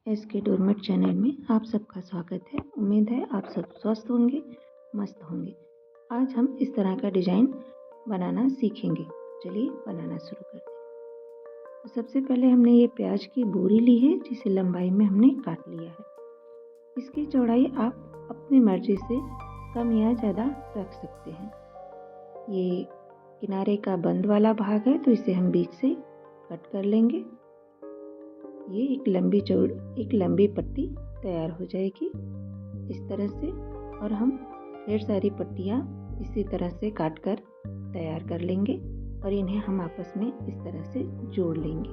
SK doormat channel में आप सबका स्वागत है। उम्मीद है आप सब स्वस्थ होंगे, मस्त होंगे। आज हम इस तरह का डिज़ाइन बनाना सीखेंगे। चलिए बनाना शुरू करते हैं। तो सबसे पहले हमने ये प्याज की बोरी ली है, जिसे लंबाई में हमने काट लिया है। इसकी चौड़ाई आप अपनी मर्जी से कम या ज़्यादा रख सकते हैं। ये किनारे का बंद वाला भाग है, तो इसे हम बीच से कट कर लेंगे। ये एक लंबी पट्टी तैयार हो जाएगी इस तरह से, और हम ढेर सारी पट्टियाँ इसी तरह से काट कर तैयार कर लेंगे और इन्हें हम आपस में इस तरह से जोड़ लेंगे।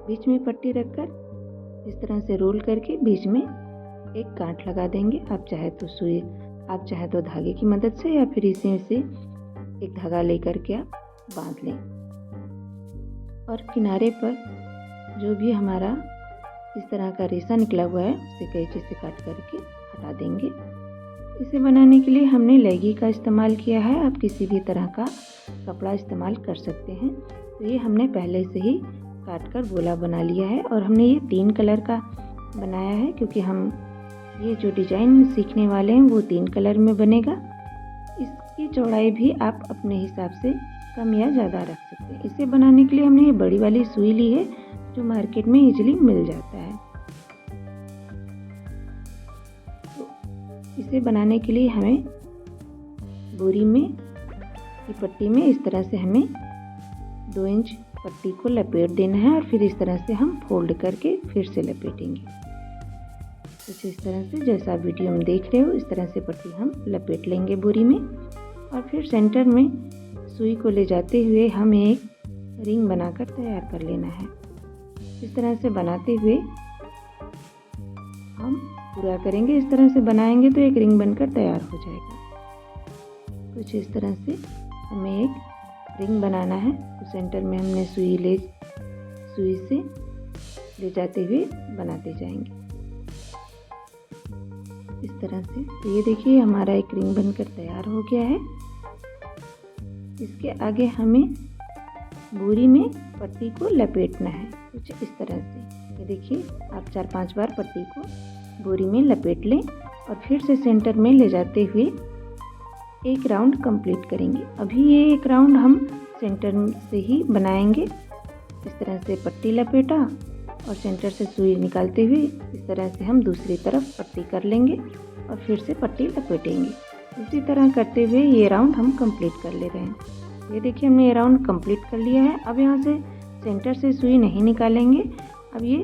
बीच में पट्टी रखकर इस तरह से रोल करके बीच में एक गांठ लगा देंगे। आप चाहे तो धागे की मदद से या फिर इसी से एक धागा लेकर के आप बांध लें। और किनारे पर जो भी हमारा इस तरह का रेशा निकला हुआ है, उसे कैंची से काट करके हटा देंगे। इसे बनाने के लिए हमने लैगी का इस्तेमाल किया है। आप किसी भी तरह का कपड़ा इस्तेमाल कर सकते हैं। तो ये हमने पहले से ही काट कर गोला बना लिया है और हमने ये 3 कलर का बनाया है, क्योंकि हम ये जो डिज़ाइन सीखने वाले हैं वो 3 कलर में बनेगा। इसकी चौड़ाई भी आप अपने हिसाब से कम या ज़्यादा रख सकते हैं। इसे बनाने के लिए हमने ये बड़ी वाली सुई ली है, जो मार्केट में इजीली मिल जाता है। तो इसे बनाने के लिए हमें बोरी में की पट्टी में इस तरह से हमें 2 इंच पट्टी को लपेट देना है और फिर इस तरह से हम फोल्ड करके फिर से लपेटेंगे। कुछ इस तरह से, जैसा वीडियो में देख रहे हो, इस तरह से पट्टी हम लपेट लेंगे बोरी में। और फिर सेंटर में सुई को ले जाते हुए हमें एक रिंग बनाकर तैयार कर लेना है। इस तरह से बनाते हुए हम पूरा करेंगे। इस तरह से बनाएंगे तो एक रिंग बनकर तैयार हो जाएगा। कुछ इस तरह से हमें एक रिंग बनाना है। तो सेंटर में हमने सुई से ले जाते हुए बनाते जाएंगे इस तरह से। तो ये देखिए हमारा एक रिंग बनकर तैयार हो गया है। इसके आगे हमें बोरी में पट्टी को लपेटना है कुछ इस तरह से। ये देखिए आप 4-5 बार पट्टी को बोरी में लपेट लें और फिर से सेंटर में ले जाते हुए एक राउंड कंप्लीट करेंगे। अभी ये एक राउंड हम सेंटर से ही बनाएंगे। इस तरह से पट्टी लपेटा और सेंटर से सुई निकालते हुए इस तरह से हम दूसरी तरफ पट्टी कर लेंगे और फिर से पट्टी लपेटेंगे। इसी तरह करते हुए ये राउंड हम कंप्लीट कर ले रहे हैं। ये देखिए हमने ये राउंड कंप्लीट कर लिया है। अब यहाँ से सेंटर से सुई नहीं निकालेंगे, अब ये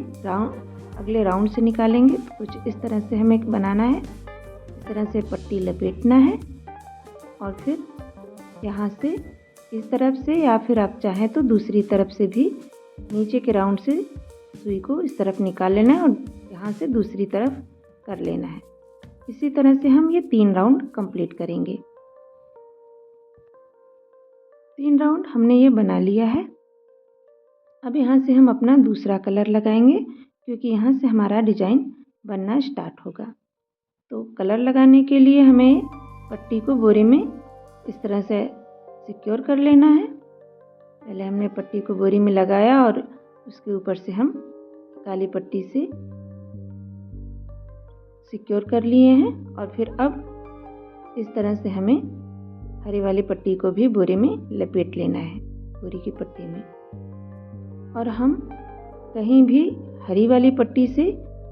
अगले राउंड से निकालेंगे। कुछ इस तरह से हमें बनाना है। इस तरह से पट्टी लपेटना है और फिर यहाँ से इस तरफ से, या फिर आप चाहें तो दूसरी तरफ से भी नीचे के राउंड से सुई को इस तरफ निकाल लेना है और यहाँ से दूसरी तरफ कर लेना है। इसी तरह से हम ये 3 राउंड कंप्लीट करेंगे। 3 राउंड हमने ये बना लिया है। अब यहाँ से हम अपना दूसरा कलर लगाएंगे, क्योंकि यहाँ से हमारा डिज़ाइन बनना स्टार्ट होगा। तो कलर लगाने के लिए हमें पट्टी को बोरे में इस तरह से सिक्योर कर लेना है। पहले हमने पट्टी को बोरी में लगाया और उसके ऊपर से हम काली पट्टी से सिक्योर कर लिए हैं। और फिर अब इस तरह से हमें हरी वाली पट्टी को भी बोरे में लपेट लेना है, बोरी की पट्टी में। और हम कहीं भी हरी वाली पट्टी से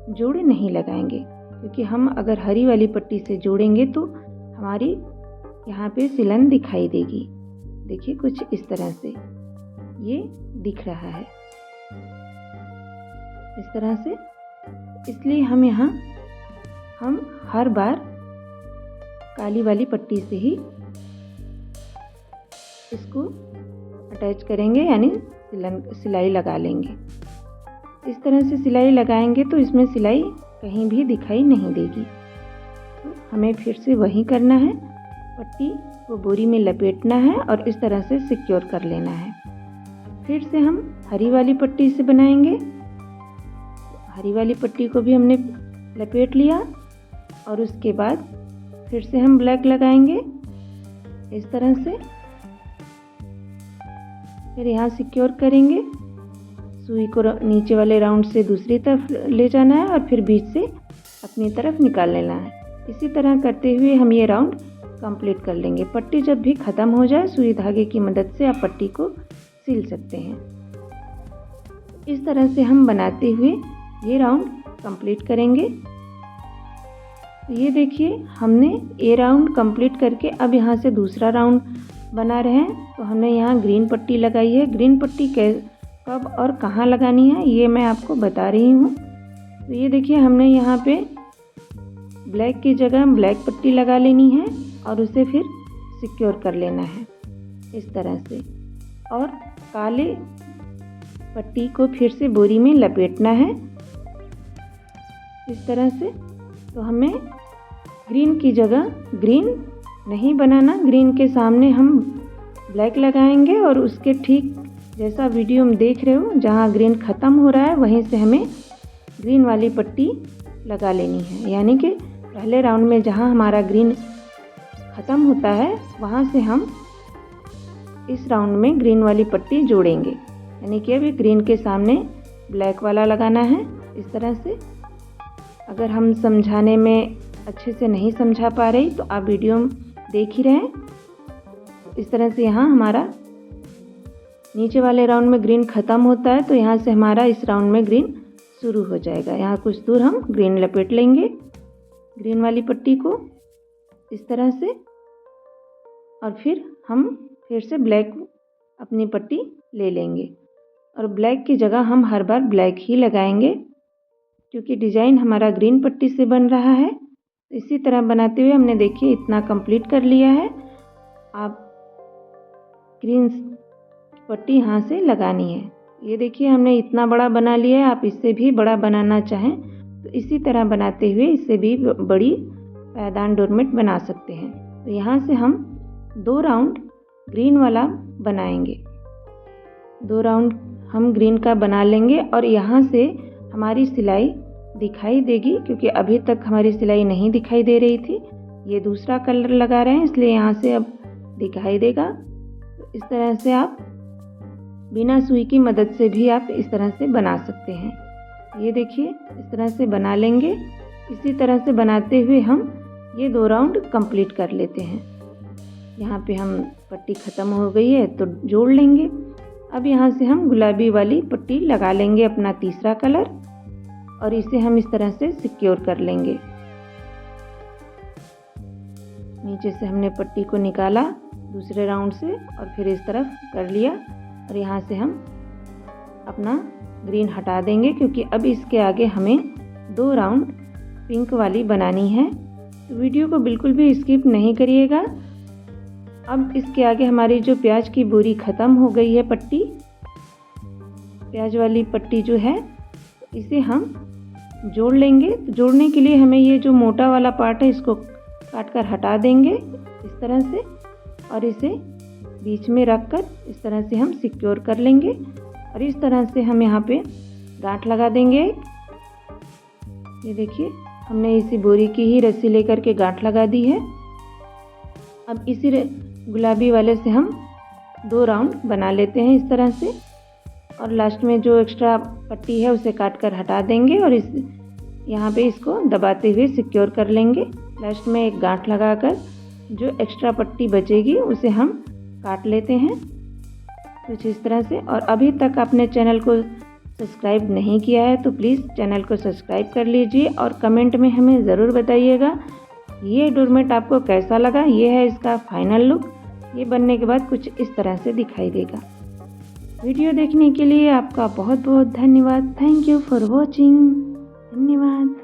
जोड़ नहीं लगाएंगे, क्योंकि हम अगर हरी वाली पट्टी से जोड़ेंगे तो हमारी यहाँ पे सिलन दिखाई देगी। देखिए कुछ इस तरह से ये दिख रहा है, इस तरह से। इसलिए हम हर बार काली वाली पट्टी से ही इसको अटैच करेंगे, यानी सिलाई लगा लेंगे। इस तरह से सिलाई लगाएंगे तो इसमें सिलाई कहीं भी दिखाई नहीं देगी। तो हमें फिर से वही करना है, पट्टी को बोरी में लपेटना है और इस तरह से सिक्योर कर लेना है। फिर से हम हरी वाली पट्टी से बनाएंगे। हरी वाली पट्टी को भी हमने लपेट लिया और उसके बाद फिर से हम ब्लैक लगाएंगे इस तरह से। फिर यहाँ सिक्योर करेंगे सुई को नीचे वाले राउंड से दूसरी तरफ ले जाना है और फिर बीच से अपनी तरफ निकाल लेना है। इसी तरह करते हुए हम ये राउंड कंप्लीट कर लेंगे। पट्टी जब भी ख़त्म हो जाए सुई धागे की मदद से आप पट्टी को सिल सकते हैं। इस तरह से हम बनाते हुए ये राउंड कंप्लीट करेंगे। ये देखिए हमने ये राउंड कंप्लीट करके अब यहाँ से दूसरा राउंड बना रहे हैं। तो हमने यहाँ ग्रीन पट्टी लगाई है। ग्रीन पट्टी कब और कहाँ लगानी है ये मैं आपको बता रही हूँ। तो ये देखिए हमने यहाँ पे ब्लैक की जगह ब्लैक पट्टी लगा लेनी है और उसे फिर सिक्योर कर लेना है इस तरह से, और काले पट्टी को फिर से बोरी में लपेटना है इस तरह से। तो हमें ग्रीन की जगह ग्रीन नहीं बनाना, ग्रीन के सामने हम ब्लैक लगाएंगे और उसके ठीक जैसा वीडियो में देख रहे हो जहाँ ग्रीन ख़त्म हो रहा है वहीं से हमें ग्रीन वाली पट्टी लगा लेनी है। यानी कि पहले राउंड में जहाँ हमारा ग्रीन ख़त्म होता है वहाँ से हम इस राउंड में ग्रीन वाली पट्टी जोड़ेंगे। यानी कि अभी ग्रीन के सामने ब्लैक वाला लगाना है इस तरह से। अगर हम समझाने में अच्छे से नहीं समझा पा रही तो आप वीडियो देख ही रहे हैं। इस तरह से यहाँ हमारा नीचे वाले राउंड में ग्रीन ख़त्म होता है तो यहाँ से हमारा इस राउंड में ग्रीन शुरू हो जाएगा। यहाँ कुछ दूर हम ग्रीन लपेट लेंगे ग्रीन वाली पट्टी को इस तरह से, और फिर हम फिर से ब्लैक अपनी पट्टी ले लेंगे और ब्लैक की जगह हम हर बार ब्लैक ही लगाएंगे क्योंकि डिज़ाइन हमारा ग्रीन पट्टी से बन रहा है। इसी तरह बनाते हुए हमने देखिए इतना कंप्लीट कर लिया है। आप ग्रीन पट्टी यहाँ से लगानी है। ये देखिए हमने इतना बड़ा बना लिया है। आप इससे भी बड़ा बनाना चाहें तो इसी तरह बनाते हुए इससे भी बड़ी पायदान डोरमेट बना सकते हैं। तो यहाँ से हम 2 राउंड ग्रीन वाला बनाएंगे। 2 राउंड हम ग्रीन का बना लेंगे और यहाँ से हमारी सिलाई दिखाई देगी क्योंकि अभी तक हमारी सिलाई नहीं दिखाई दे रही थी। ये दूसरा कलर लगा रहे हैं इसलिए यहाँ से अब दिखाई देगा। तो इस तरह से आप बिना सुई की मदद से भी आप इस तरह से बना सकते हैं। ये देखिए इस तरह से बना लेंगे। इसी तरह से बनाते हुए हम ये 2 राउंड कंप्लीट कर लेते हैं। यहाँ पे हम पट्टी ख़त्म हो गई है तो जोड़ लेंगे। अब यहाँ से हम गुलाबी वाली पट्टी लगा लेंगे अपना तीसरा कलर और इसे हम इस तरह से सिक्योर कर लेंगे। नीचे से हमने पट्टी को निकाला दूसरे राउंड से और फिर इस तरफ कर लिया और यहाँ से हम अपना ग्रीन हटा देंगे क्योंकि अब इसके आगे हमें 2 राउंड पिंक वाली बनानी है। तो वीडियो को बिल्कुल भी स्किप नहीं करिएगा। अब इसके आगे हमारी जो प्याज की बोरी ख़त्म हो गई है पट्टी, प्याज वाली पट्टी जो है इसे हम जोड़ लेंगे। तो जोड़ने के लिए हमें ये जो मोटा वाला पार्ट है इसको काट कर हटा देंगे इस तरह से और इसे बीच में रख कर इस तरह से हम सिक्योर कर लेंगे और इस तरह से हम यहाँ पे गांठ लगा देंगे। ये देखिए हमने इसी बोरी की ही रस्सी लेकर के गांठ लगा दी है। अब इसी गुलाबी वाले से हम 2 राउंड बना लेते हैं इस तरह से और लास्ट में जो एक्स्ट्रा पट्टी है उसे काट कर हटा देंगे और इस यहाँ पे इसको दबाते हुए सिक्योर कर लेंगे। लास्ट में एक गांठ लगाकर जो एक्स्ट्रा पट्टी बचेगी उसे हम काट लेते हैं कुछ इस तरह से। और अभी तक आपने चैनल को सब्सक्राइब नहीं किया है तो प्लीज़ चैनल को सब्सक्राइब कर लीजिए और कमेंट में हमें ज़रूर बताइएगा ये डोरमेट आपको कैसा लगा। ये है इसका फाइनल लुक। ये बनने के बाद कुछ इस तरह से दिखाई देगा। वीडियो देखने के लिए आपका बहुत बहुत धन्यवाद। Thank you for watching. धन्यवाद।